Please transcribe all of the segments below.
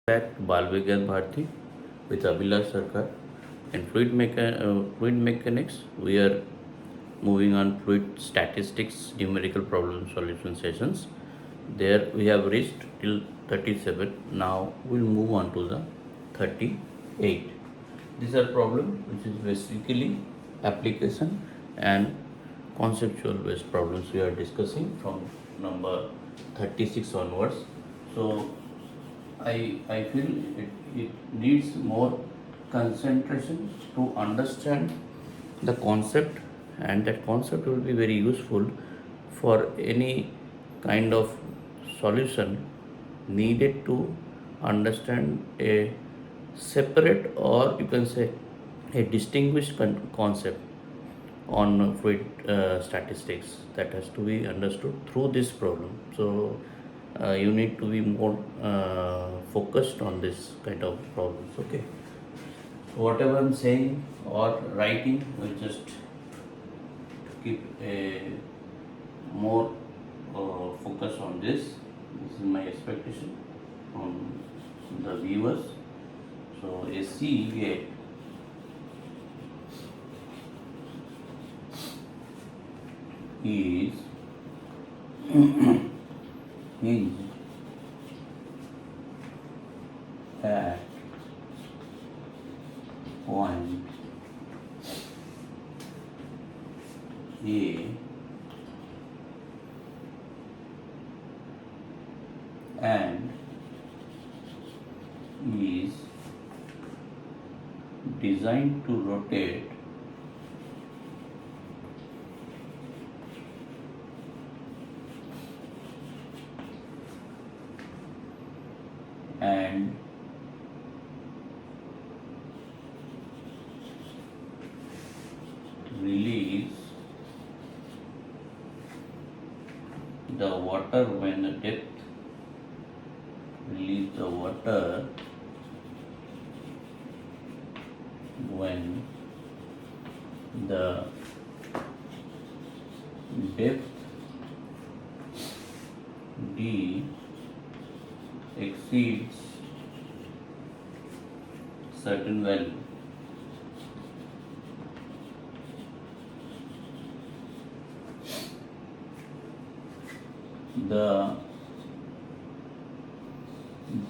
Back to Balvigyan Bharti with Abhilash Sarkar. In fluid mechanics, we are moving on fluid statistics numerical problem solution sessions. There we have reached till 37. Now we'll move on to the 38. These are problem which is basically application and conceptual based problems we are discussing from number 36 onwards. So I feel it needs more concentration to understand the concept, and that concept will be very useful for any kind of solution needed to understand a separate, or you can say a distinguished concept on fluid statistics that has to be understood through this problem. So you need to be more focused on this kind of problems. Okay. So whatever I'm saying or writing, will just keep a more focus on this. This is my expectation from the viewers. So a C gate is hinged at point A and is designed to rotate and release the water when the depth release the water when the depth D exceeds certain value. The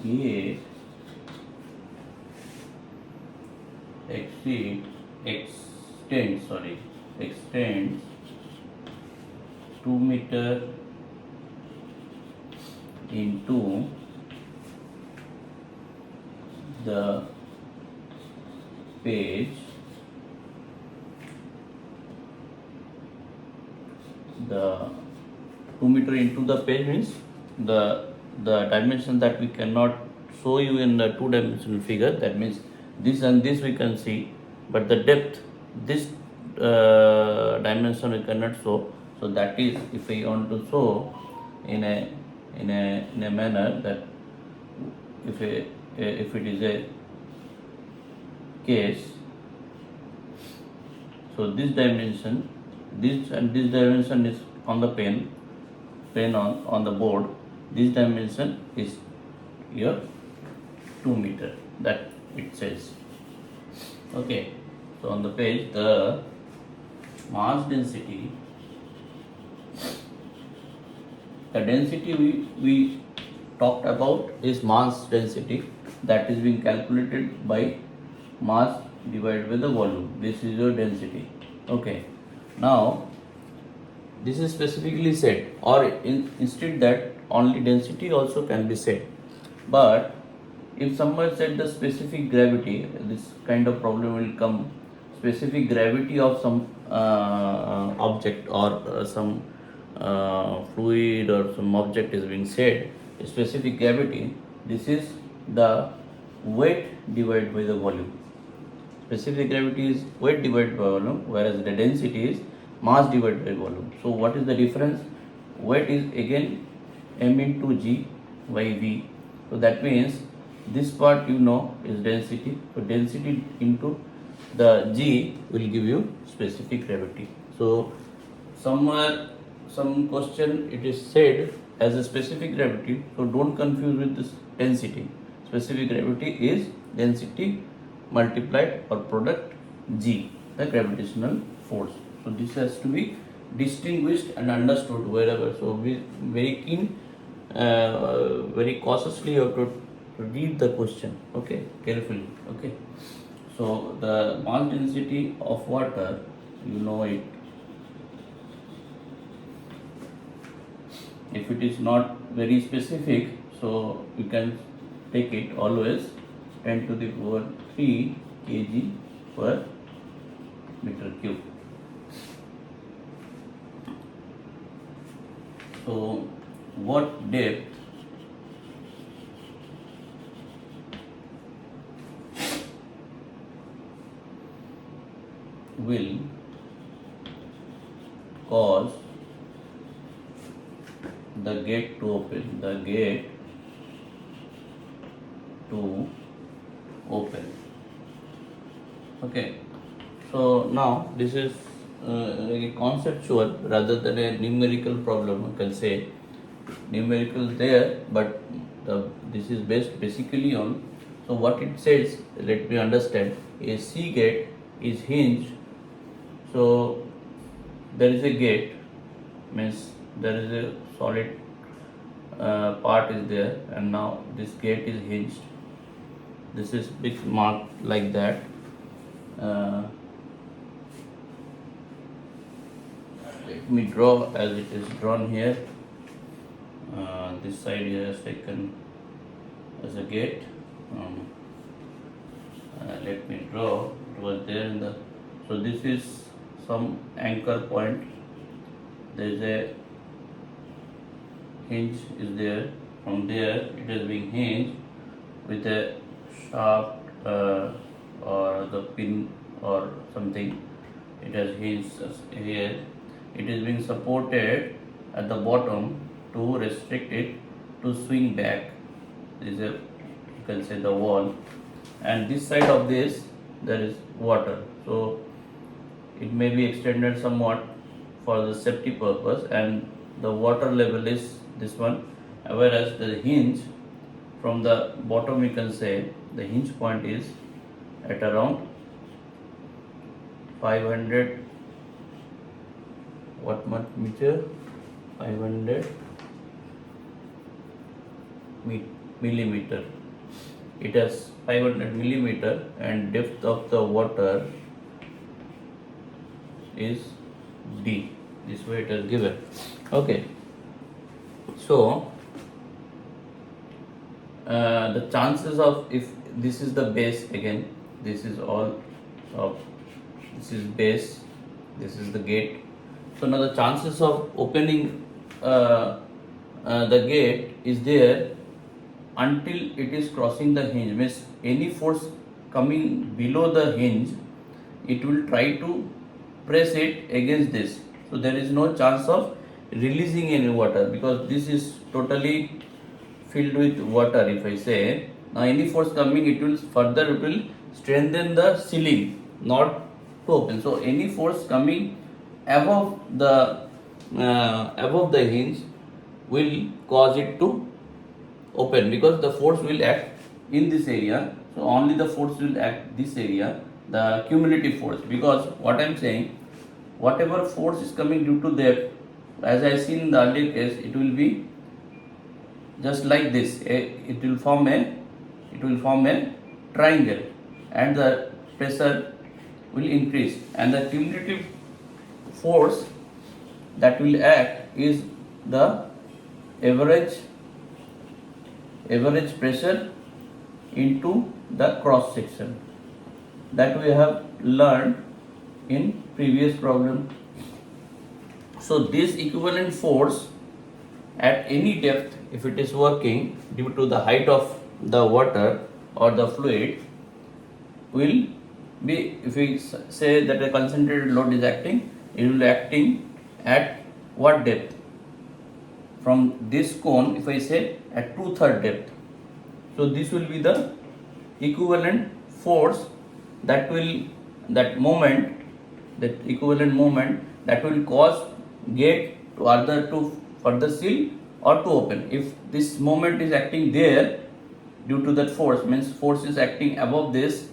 gate extends 2 meter into the page. The 2 meter into the page means the dimension that we cannot show you in the two-dimensional figure. That means this and this we can see, but the depth, this dimension we cannot show. So that is, if we want to show in a manner that if it is a case, so this dimension, this and this dimension is on the pen on the board. This dimension is your 2 meter, that it says. Okay, so on the page, the mass density, the density we talked about is mass density, that is being calculated by mass divided by the volume. This is your density. Okay, now this is specifically said, or instead that only density also can be said. But if someone said the specific gravity, this kind of problem will come. Specific gravity of some object, or some fluid or some object is being said, specific gravity, this is the weight divided by the volume. Specific gravity is weight divided by volume, whereas the density is mass divided by volume. So what is the difference? Weight is again m into g by v. So that means this part is density. So density into the g will give you specific gravity. So somewhere some question it is said as a specific gravity, so don't confuse with this density. specific gravity is density multiplied or product G, the gravitational force. So this has to be distinguished and understood wherever. So we very keen, very cautiously you have to read the question. Okay, carefully. Okay. So the mass density of water, you know it. If it is not very specific, so you can take it always 10 to the power 3 kg per meter cube. So what depth will cause the gate to open? The gate to open. Okay. So now this is a conceptual rather than a numerical problem. I can say numerical there, but this is based basically on. So what it says, let me understand. A C gate is hinged. So there is a gate, means there is a solid part is there, and now this gate is hinged. This is big marked like that. Let me draw as it is drawn here. This side here is taken as a gate. Let me draw. It was there in the. So this is some anchor point. There is a hinge is there. From there it is being hinged with a shaft or the pin or something. It has hinged here. It is being supported at the bottom to restrict it to swing back. This is a, you can say, the wall, and this side of this there is water. So it may be extended somewhat for the safety purpose, and the water level is this one, whereas the hinge from the bottom, you can say the hinge point is at around 500 meter, 500 millimeter. It has 500 millimeter, and depth of the water is D. This way it is given. Okay. So the chances of, if this is the base, again this is all of, this is base, this is the gate. So now the chances of opening the gate is there until it is crossing the hinge. Means any force coming below the hinge, it will try to press it against this. So there is no chance of releasing any water, because this is totally filled with water. If I say now any force coming, it will strengthen the ceiling, not to open. So any force coming above the hinge will cause it to open, because the force will act in this area. So only the force will act this area, the cumulative force. Because what I am saying, whatever force is coming due to that, as I seen in the earlier case, it will be just like this. It will form a triangle, and the pressure will increase, and the cumulative force that will act is the average pressure into the cross section, that we have learned in previous problem. So this equivalent force at any depth, if it is working due to the height of the water or the fluid, will be, if we say that a concentrated load is acting, it will be acting at what depth? From this cone, if I say at 2/3 depth. So this will be the equivalent force that equivalent moment that will cause gate to either to further seal or to open. If this moment is acting there, due to that force, means force is acting above this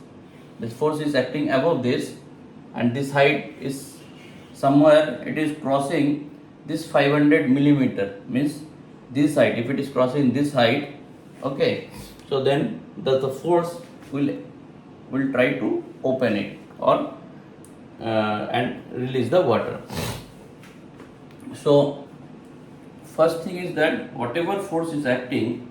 force is acting above this, and this height is somewhere it is crossing this 500 millimeter, means this height, if it is crossing this height, okay, so then the force will try to open it or and release the water. So first thing is that whatever force is acting,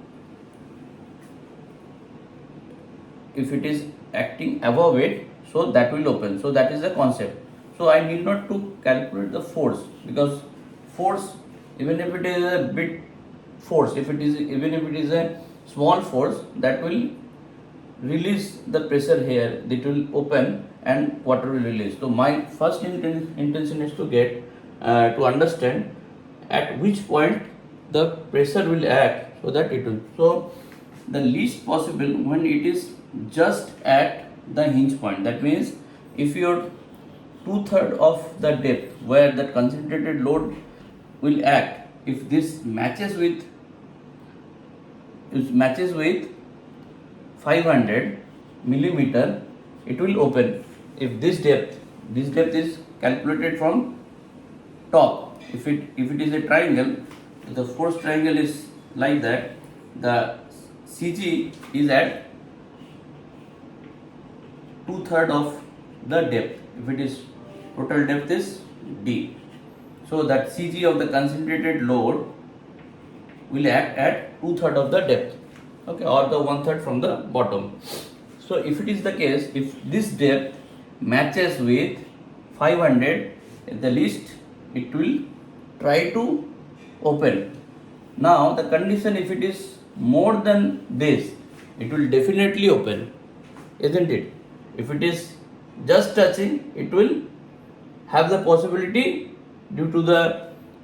if it is acting above it, so that will open. So that is the concept. So I need not to calculate the force, because force, even if it is a bit force, even if it is a small force, that will release the pressure here, it will open and water will release. So my first intention is to get to understand at which point the pressure will act, so that it will, so the least possible when it is just at the hinge point. That means if your 2/3 of the depth where the concentrated load will act, if this matches with 500 millimeter, it will open. If this depth is calculated from top, if it is a triangle, the force triangle is like that, the CG is at 2/3 of the depth, if it is total depth is D, so that CG of the concentrated load will act at 2/3 of the depth, okay, or the 1/3 from the bottom. So if it is the case, if this depth matches with 500, at the least it will try to open. Now the condition, if it is more than this, it will definitely open, isn't it? If it is just touching, it will have the possibility, due to the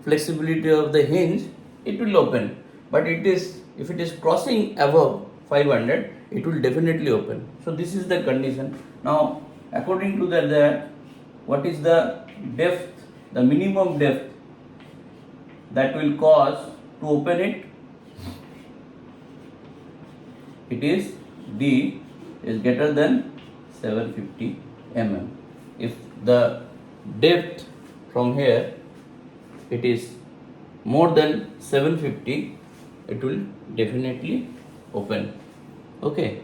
flexibility of the hinge, it will open. But if it is crossing above 500, it will definitely open. So this is the condition. Now according to that, what is the depth, the minimum depth that will cause to open it? It is D is greater than 750 mm. If the depth from here it is more than 750, it will definitely open. Okay,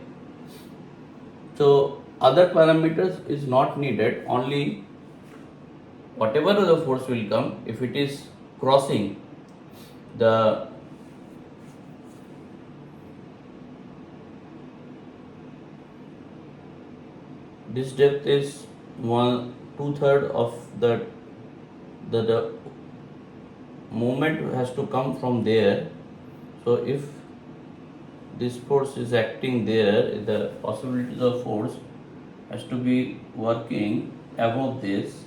so other parameters is not needed, only whatever the force will come, if it is crossing the this depth is 2/3 of the movement has to come from there. So if this force is acting there, the possibilities of force has to be working above this.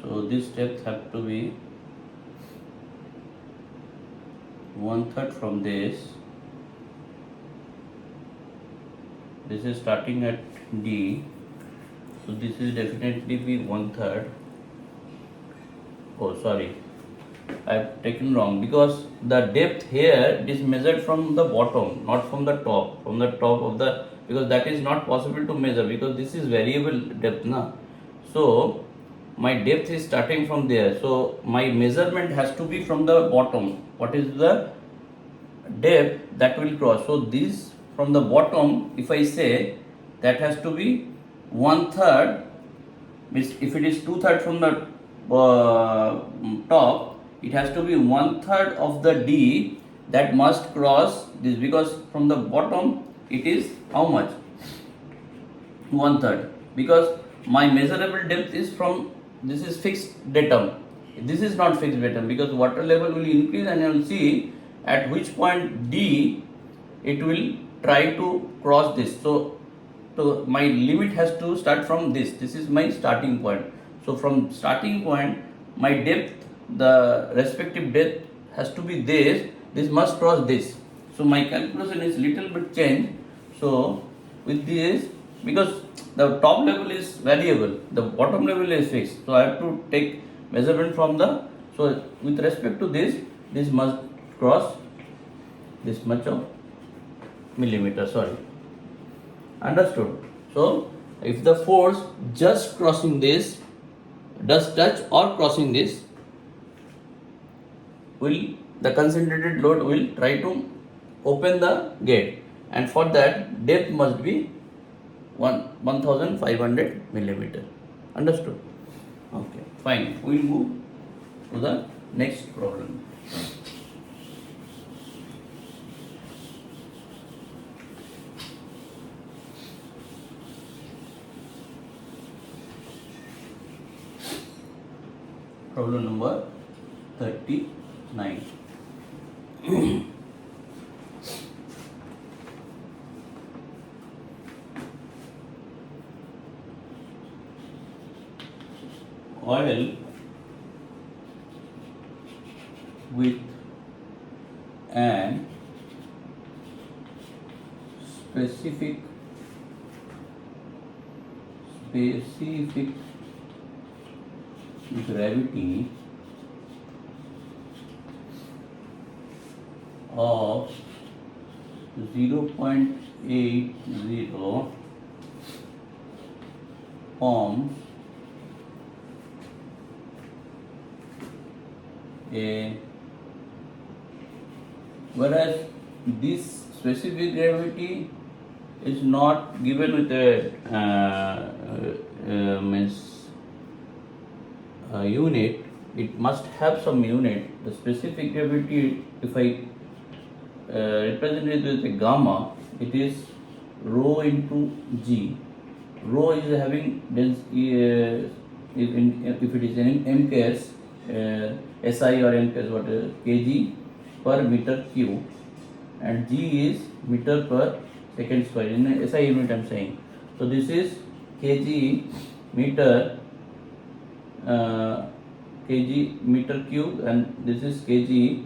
So this depth have to be 1/3 from this. This is starting at D, so this is definitely be 1/3. Oh, sorry, I've taken wrong, because the depth here is measured from the bottom, not from the top. From the top of the, because that is not possible to measure, because this is variable depth, na. So my depth is starting from there, so my measurement has to be from the bottom. What is the depth that will cross? So this from the bottom, if I say, that has to be 1/3, means if it is 2/3 from the top, it has to be 1/3 of the D that must cross this, because from the bottom it is how much? 1/3, because my measurable depth is from, this is fixed datum, this is not fixed datum, because water level will increase and you will see at which point D it will try to cross this. So my limit has to start from this is my starting point. So from starting point, my depth, the respective depth has to be this must cross this. So my calculation is little bit changed. So with this, because the top level is variable, the bottom level is fixed, so I have to take measurement from the, so with respect to this must cross this much of millimeter, sorry. Understood? So if the force just crossing this, does touch or crossing this, will the concentrated load will try to open the gate, and for that depth must be 1500 millimeter. Understood? Okay, fine. We'll move to the next problem. Problem number 39. Oil with an specific gravity of 0.80 forms whereas this specific gravity is not given with a unit. It must have some unit. The specific gravity, if I represent it with a gamma, it is rho into g. Rho is having density, if it is in mks, SI or mks, whatever, kg per meter cube, and g is meter per second square in SI unit I am saying. So this is kg meter kg meter cube, and this is kg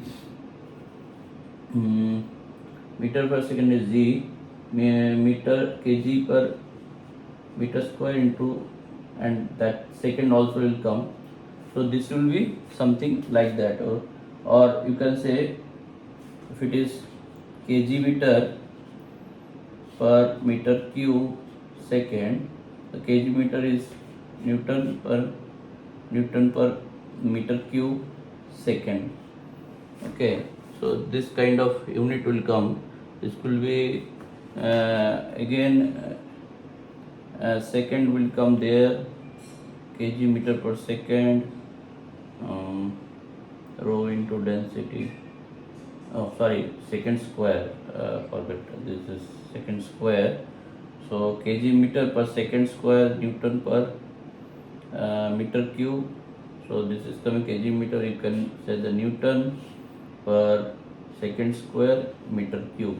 meter per second is g, meter kg per meter square into, and that second also will come. So this will be something like that, or you can say if it is kg meter per meter cube second, the kg meter is Newton per meter cube second. Okay, so this kind of unit will come. This will be again second will come there, kg meter per second, rho into density, second square, forget, this is second square. So kg meter per second square Newton per meter cube. So this is coming kg meter, you can say the Newton per second square meter cube,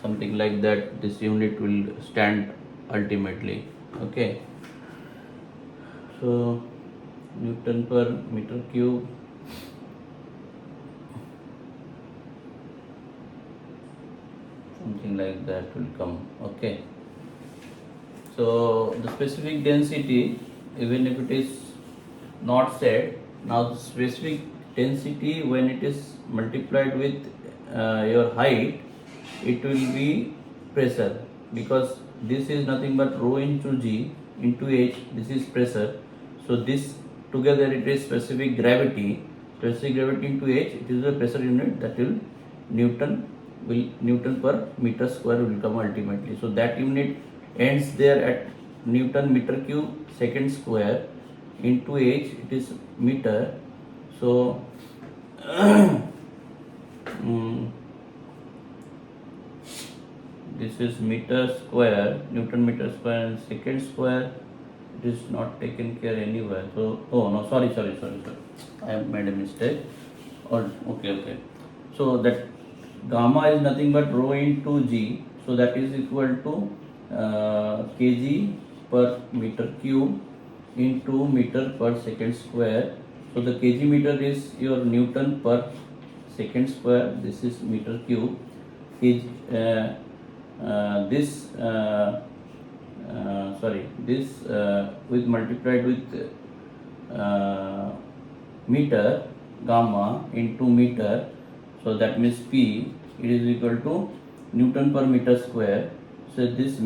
something like that. This unit will stand ultimately. Okay, so Newton per meter cube, something like that will come. Okay, so the specific density, even if it is not said, now the specific density when it is multiplied with your height, it will be pressure, because this is nothing but rho into g into h, this is pressure. So this together it is specific gravity into h, it is the pressure unit, that will Newton per meter square will come ultimately. So that unit ends there at Newton meter cube second square into h, it is meter. So this is meter square, Newton meter square, and second square, it is not taken care anywhere. So sorry, I have made a mistake. Okay. So that gamma is nothing but rho into g, so that is equal to kg per meter cube into meter per second square. So the kg meter is your Newton per second square, this is meter cube. This with multiplied with meter, gamma into meter, so that means P, it is equal to Newton per meter square. So this uh,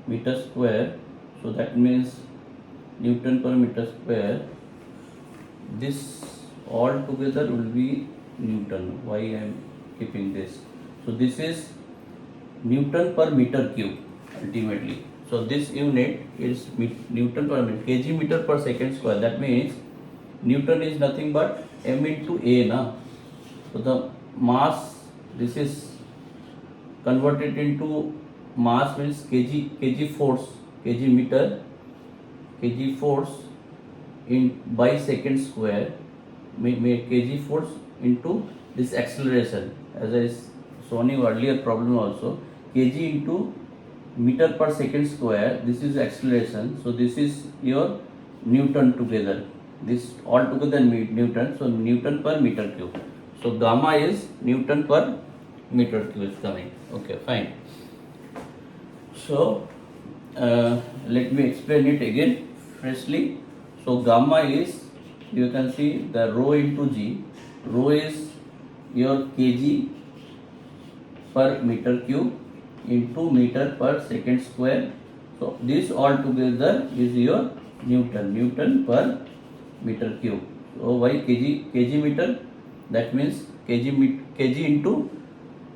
meter square, so that means Newton per meter square. This all together will be Newton. Why I am keeping this? So this is Newton per meter cube ultimately. So this unit is Newton per meter, kg meter per second square. That means Newton is nothing but m into a na. So the mass, this is converted into mass means kg force, kg force in by second square, kg force into this acceleration, as I shown you earlier problem also, kg into meter per second square, this is acceleration, so this is your Newton together, this all together Newton, so Newton per meter cube, so gamma is Newton per meter cube is coming. Okay, fine. So let me explain it again freshly. So gamma is, you can see the rho into g. Rho is your kg per meter cube into meter per second square. So this all together is your Newton per meter cube. So why kg meter? That means kg into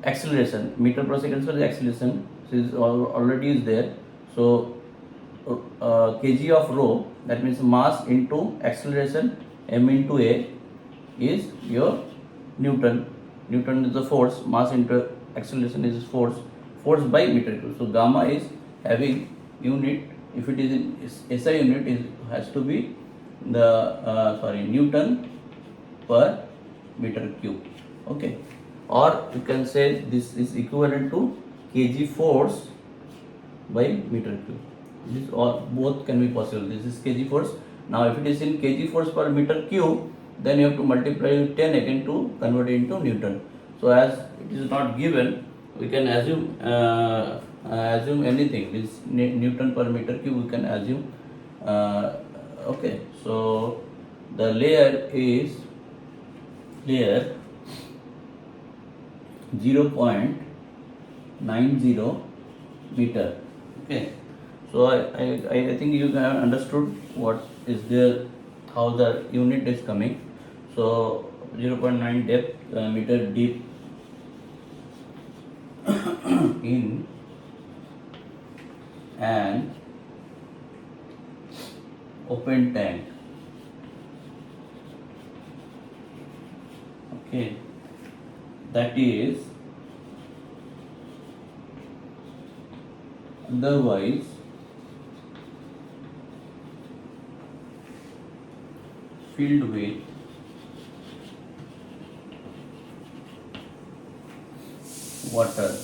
acceleration, meter per second square is acceleration, so is already is there. So kg of rho, that means mass into acceleration, m into a is your Newton. Newton is the force, mass into acceleration is force by meter cube. So gamma is having unit, if it is in SI unit, is has to be the Newton per meter cube. Okay, or you can say this is equivalent to kg force by meter cube. This all both can be possible. This is kg force. Now if it is in kg force per meter cube, then you have to multiply with 10 again to convert it into Newton. So as it is not given, we can assume anything. This Newton per meter cube we can assume. Okay, so the layer is 0.90 meter. Okay, so I think you have understood what is there, how the unit is coming. So 0.9 depth meter deep in an open tank. Okay, that is otherwise filled with water.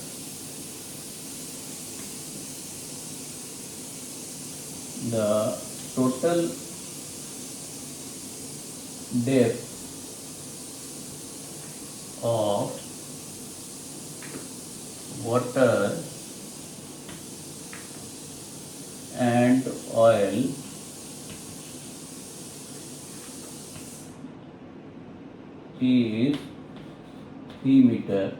The total depth of water and oil is 3 meter.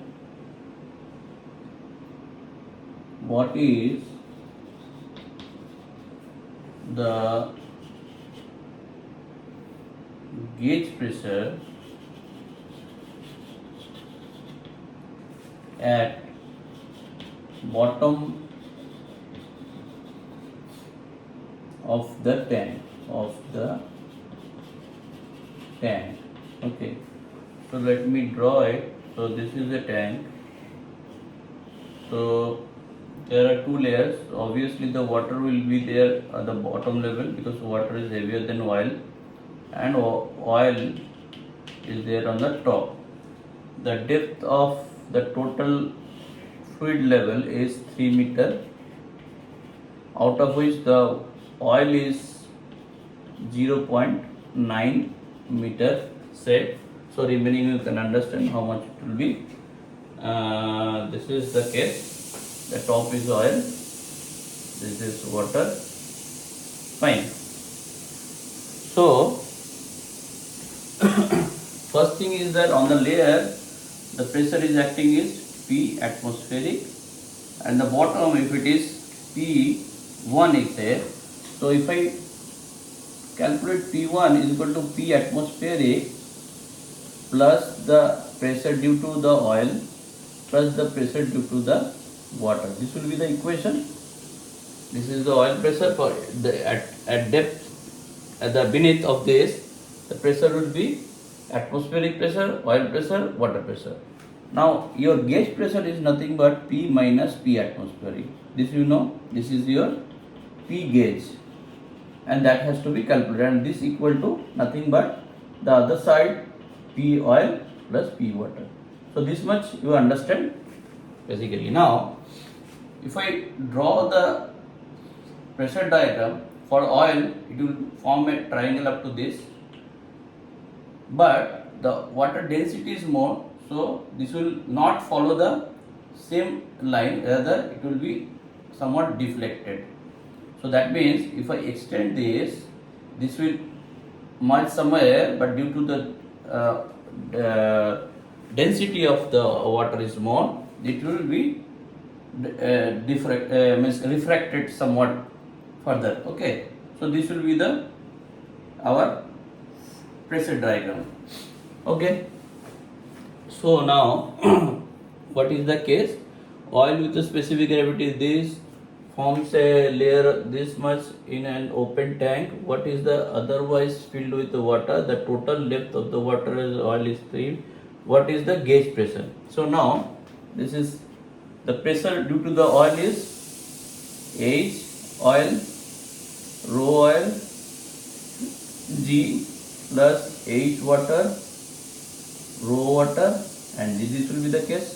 What is the gauge pressure at bottom of the tank, Okay, so let me draw it. So this is a tank. So there are two layers. Obviously the water will be there at the bottom level because water is heavier than oil, and oil is there on the top. The depth of the total fluid level is 3 meter, out of which the oil is 0.9 meter set. So remaining you can understand how much it will be. This is the case. The top is oil, this is water. Fine. So first first thing is that on the layer the pressure is acting is P atmospheric, and the bottom if it is P1 is there. So if I calculate P1 is equal to P atmospheric plus the pressure due to the oil plus the pressure due to the water. This will be the equation. This is the oil pressure for the at depth, at the beneath of this the pressure will be atmospheric pressure, oil pressure, water pressure. Now your gauge pressure is nothing but P minus P atmospheric. This you know, this is your P gauge, and that has to be calculated, and this equal to nothing but the other side P oil plus P water. So this much you understand basically. Now if I draw the pressure diagram for oil, it will form a triangle up to this, but the water density is more, so this will not follow the same line, rather it will be somewhat deflected. So that means if I extend this will merge somewhere, but due to the density of the water is more, it will be refracted somewhat further. Okay, so this will be the our pressure diagram. Okay, so now what is the case? Oil with a specific gravity, this forms a layer this much in an open tank. What is the otherwise filled with the water? The total depth of the water as oil is 3. What is the gauge pressure? So now this is the pressure due to the oil is H oil rho oil G plus H water rho water, and this will be the case.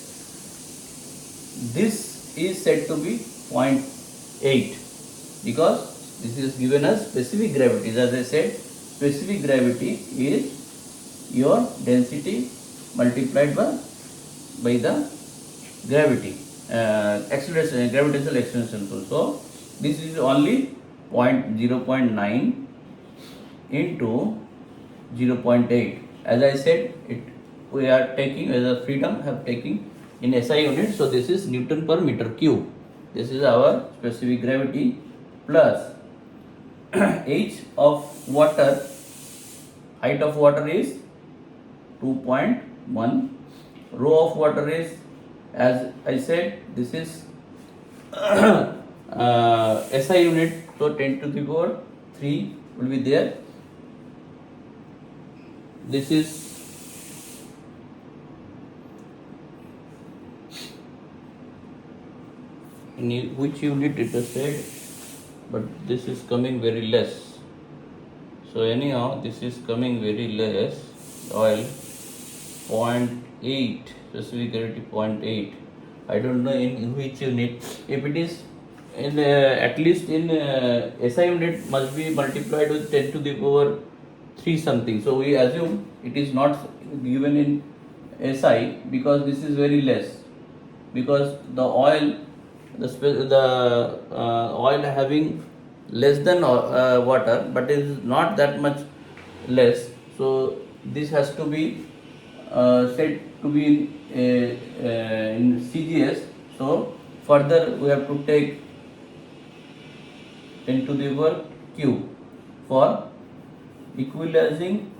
This is said to be 0.8 because this is given as specific gravity. As I said, specific gravity is your density multiplied by the gravity acceleration, gravitational acceleration tool. So this is only 0.9 into 0.8. As I said, we are taking as a freedom have taken in SI unit. So this is Newton per meter cube. This is our specific gravity plus H of water, height of water is 2.1, rho of water is, as I said, this is SI unit, so 10 to the power 3 will be there. This is in which unit it is said, but this is coming very less. So anyhow, this is coming very less. Oil 0.8, specific gravity 0.8. I don't know in which unit. If it is in at least in SI unit, must be multiplied with 10 to the power 3 something. So we assume it is not given in SI because this is very less, because the oil oil having less than water, but it is not that much less. So this has to be said to be in CGS. So further we have to take 10 to the power cube for equalizing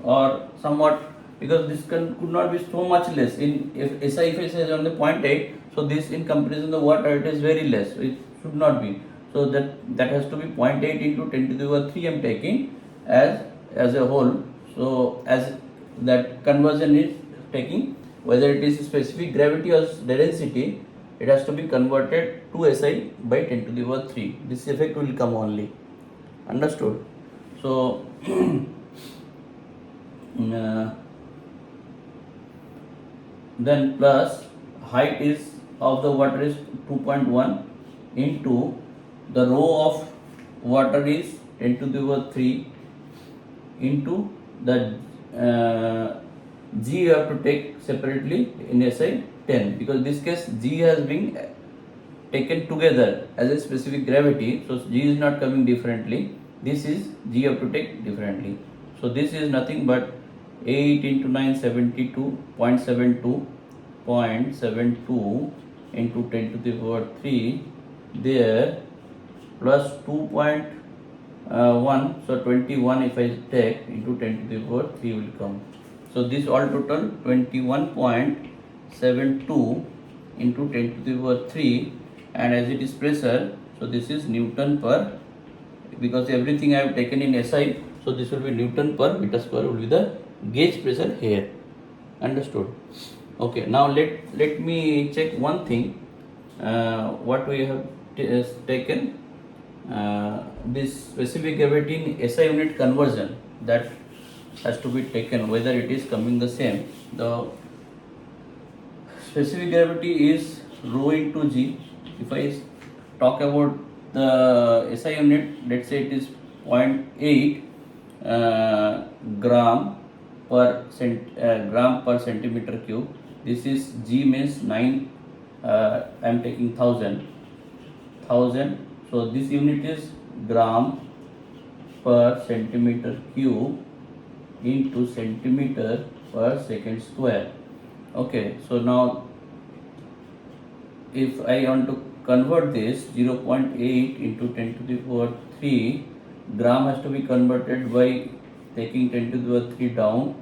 or somewhat, because this could not be so much less. In if SI phase is only 0.8, so this in comparison to the water it is very less. It should not be. So that has to be 0.8 into 10 to the power 3 I am taking as a whole. So as that conversion is taking, whether it is specific gravity or density, it has to be converted to SI by 10 to the power 3. This effect will come only. Understood? So then plus height is of the water is 2.1 into the rho of water is 10 to the power 3 into the G you have to take separately in SI 10, because this case G has been taken together as a specific gravity, so G is not coming differently. This is G you have to take differently. So this is nothing but 8 into 9, 72.72 into 10 to the power 3 there, plus 2.1, so 21 if I take into 10 to the power 3 will come. So this all total 21.72 into 10 to the power 3, and as it is pressure, so this is Newton per, because everything I have taken in SI, so this will be Newton per meter square will be the gauge pressure here. Understood? Okay, now let me check one thing. What we have taken, this specific gravity in SI unit conversion, that has to be taken, whether it is coming the same. The specific gravity is rho into g. If I talk about the SI unit, let's say it is 0.8 gram per centimeter cube. This is g means 9. I am taking 1000. So this unit is gram per centimeter cube into centimeter per second square. Okay, so now if I want to convert this, 0.8 into 10 to the power 3 gram has to be converted by taking 10 to the power 3 down,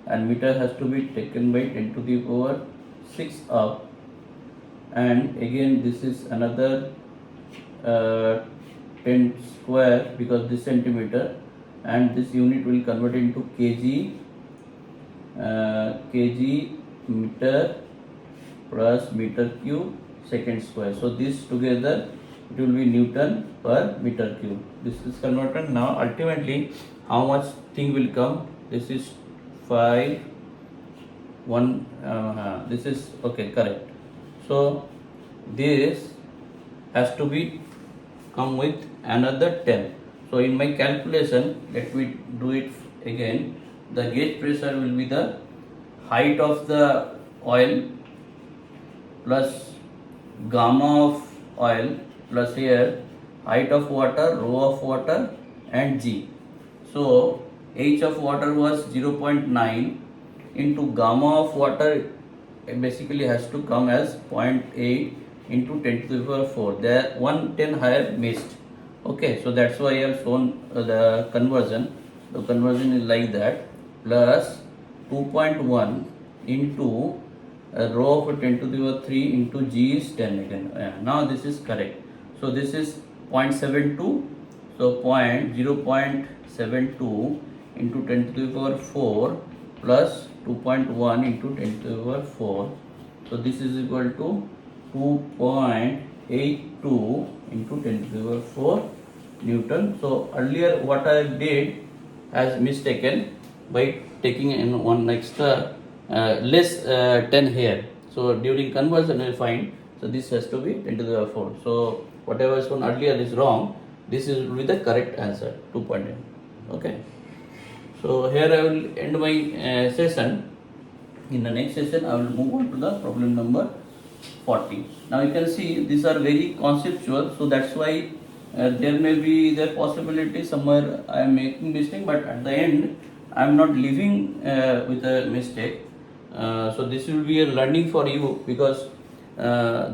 and meter has to be taken by 10 to the power 6 up, and again this is another 10 square because this centimeter, and this unit will convert into kg, kg meter plus meter cube second square. So this together it will be Newton per meter cube. This is converted. Now ultimately how much thing will come? This is 5 1 this is okay, correct. So this has to be come with another 10. So in my calculation, let me do it again. The gauge pressure will be the height of the oil plus gamma of oil plus here height of water, rho of water, and g. So h of water was 0.9 into gamma of water, basically has to come as 0.8 into 10 to the power 4. There 110 higher missed. Okay, so that's why I have shown the conversion. The conversion is like that, plus 2.1 into rho of 10 to the power 3 into g is 10 again. Now this is correct. So this is 0.72. So 0.72 into 10 to the power 4 plus 2.1 into 10 to the power 4. So this is equal to 2.82 into 10 to the power 4 Newton. So earlier what I did as mistaken by taking in one extra less 10 here. So during conversion I find, so this has to be 10 to the power 4. So whatever is shown earlier is wrong. This is will be the correct answer, 2.8. Okay. So here I will end my session. In the next session I will move on to the problem number 40. Now you can see these are very conceptual, so that's why there may be the possibility somewhere I am making mistake, but at the end I am not leaving with a mistake. So this will be a learning for you, because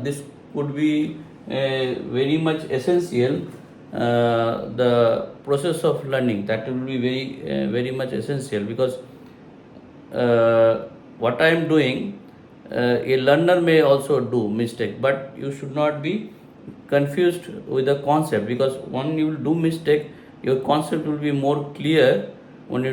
this could be very much essential. The process of learning, that will be very much essential, because what I am doing, a learner may also do mistake, but you should not be confused with the concept, because when you will do mistake, your concept will be more clear when you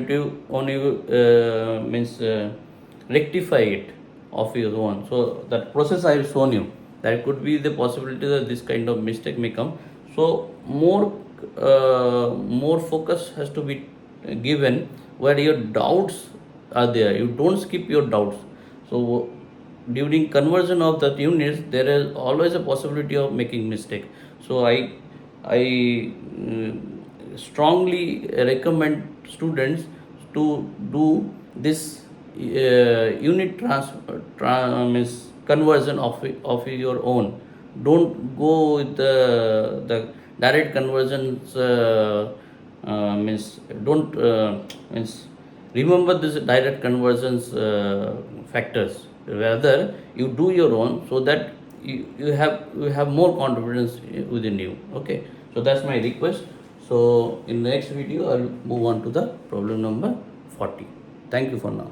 rectify it of your own. So that process I have shown you, that could be the possibility that this kind of mistake may come. So more focus has to be given where your doubts are there. You don't skip your doubts. So during conversion of that units, there is always a possibility of making mistake. So I strongly recommend students to do this unit conversion of your own. Don't go with the direct conversions. Don't remember this direct conversions factors. Rather, you do your own so that you have more confidence within you. Okay, so that's my request. So in the next video, I'll move on to the problem number 40. Thank you for now.